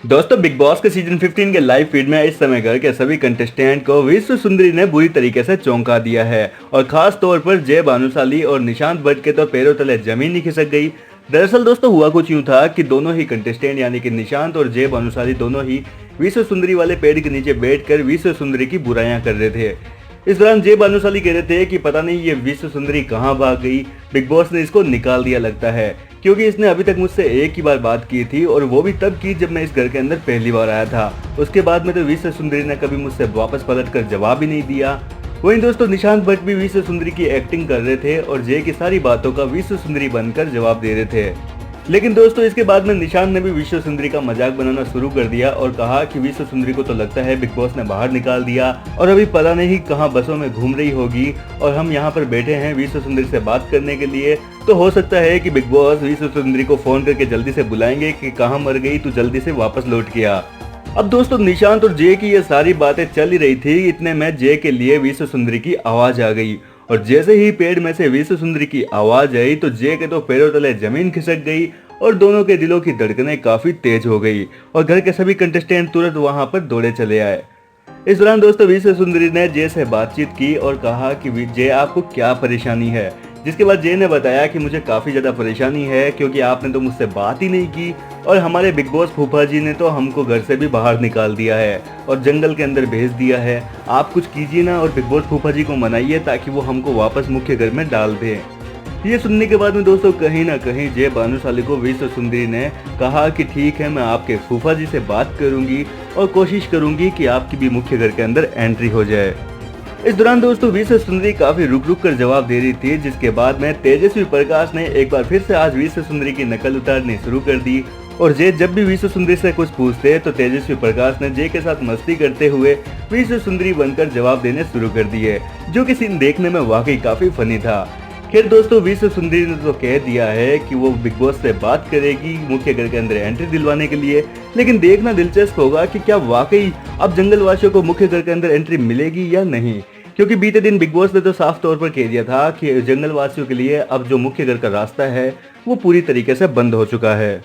दोस्तों big boss के season 15 के लाइव फीड में इस समय घर के सभी कंटेस्टेंट को विश्व सुंदरी ने बुरी तरीके से चौंका दिया है और खास तौर पर जय भानुशाली और निशांत भट्ट के तो पैरों तले जमीन ही खिसक गई। दरअसल दोस्तों हुआ कुछ यूं था कि दोनों ही कंटेस्टेंट यानी कि निशांत और जय भानुशाली दोनों ही विश्व सुंदरी वाले पेड़ के नीचे बैठकर विश्व सुंदरी की बुराइयां कर रहे थे। इस दौरान जय भानुशाली कह रहे थे कि पता नहीं ये विश्व सुंदरी कहाँ भाग गई, बिग बॉस ने इसको निकाल दिया लगता है, क्योंकि इसने अभी तक मुझसे एक ही बार बात की थी और वो भी तब की जब मैं इस घर के अंदर पहली बार आया था। उसके बाद में तो विश्व सुंदरी ने कभी मुझसे वापस पलट कर जवाब ही नहीं दिया। वहीं दोस्तों निशांत भट्ट भी विश्व सुंदरी की एक्टिंग कर रहे थे और जय की सारी बातों का विश्व सुंदरी बनकर जवाब दे रहे थे। लेकिन दोस्तों इसके बाद में निशांत ने भी विश्व सुंदरी का मजाक बनाना शुरू कर दिया और कहा कि विश्व सुंदरी को तो लगता है बिग बॉस ने बाहर निकाल दिया और अभी पता नहीं कहां बसों में घूम रही होगी और हम यहां पर बैठे हैं विश्व सुंदरी से बात करने के लिए। तो हो सकता है कि बिग बॉस विश्व सुंदरी को फोन करके जल्दी से बुलाएंगे कि कहां मर गई, तू जल्दी से वापस लौट के आ। अब दोस्तों निशांत और जय की ये सारी बातें चल ही रही थी, इतने में जय के लिए विश्व सुंदरी की आवाज आ गई और जैसे ही पेड़ में से विश्व सुंदरी की आवाज आई तो जय के तो पैरों तले जमीन खिसक गई और दोनों के दिलों की धड़कनें काफी तेज हो गई और घर के सभी कंटेस्टेंट तुरंत वहां पर दौड़े चले आए। इस दौरान दोस्तों विश्व सुंदरी ने जय से बातचीत की और कहा कि जय आपको क्या परेशानी है, जिसके बाद जय ने बताया कि मुझे काफी ज्यादा परेशानी है क्योंकि आपने तो मुझसे बात ही नहीं की और हमारे बिग बॉस फूफा जी ने तो हमको घर से भी बाहर निकाल दिया है और जंगल के अंदर भेज दिया है। आप कुछ कीजिए ना और बिग बॉस फूफा जी को मनाइए ताकि वो हमको वापस मुख्य घर में डाल दें। ये सुनने के बाद में दोस्तों कहीं ना कहीं जय भानुशाली को विश्व सुंदरी ने कहा कि ठीक है, मैं आपके फूफा जी से बात करूंगी और कोशिश करूंगी कि आपकी भी मुख्य घर के अंदर एंट्री हो जाए। इस दौरान दोस्तों विश्व सुंदरी काफी रुक रुक कर जवाब दे रही थी, जिसके बाद में तेजस्वी प्रकाश ने एक बार फिर से आज विश्व सुंदरी की नकल उतारनी शुरू कर दी और जय जब भी विश्व सुंदरी से कुछ पूछते तो तेजस्वी प्रकाश ने जय के साथ मस्ती करते हुए विश्व सुंदरी बनकर जवाब देने शुरू कर दिए, जो कि सीन देखने में वाकई काफी फनी था। खैर दोस्तों विश्व सुंदरी ने तो कह दिया है कि वो बिग बॉस से बात करेगी मुख्य घर के अंदर एंट्री दिलवाने के लिए, लेकिन देखना दिलचस्प होगा कि क्या वाकई अब जंगलवासियों को मुख्य घर के अंदर एंट्री मिलेगी या नहीं, क्योंकि बीते दिन बिग बॉस ने तो साफ तौर पर कह दिया था कि जंगलवासियों के लिए अब जो मुख्य घर का रास्ता है वो पूरी तरीके से बंद हो चुका है।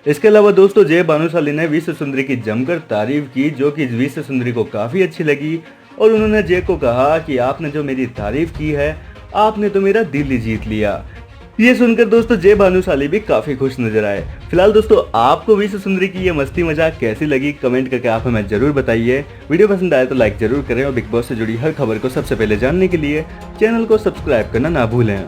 इसके अलावा दोस्तों जय भानुशाली ने विश्व सुंदरी की जमकर तारीफ की, जो कि विश्व सुंदरी को काफी अच्छी लगी और उन्होंने जय को कहा कि आपने जो मेरी तारीफ की है आपने तो मेरा दिल ही जीत लिया। ये सुनकर दोस्तों जय भानुशाली भी काफी खुश नजर आए। फिलहाल दोस्तों आपको विश्व सुंदरी की ये मस्ती मजाक कैसी लगी कमेंट करके आप हमें जरूर बताइए। वीडियो पसंद आए तो लाइक जरूर करें और बिग बॉस से जुड़ी हर खबर को सबसे पहले जानने के लिए चैनल को सब्सक्राइब करना ना भूलें।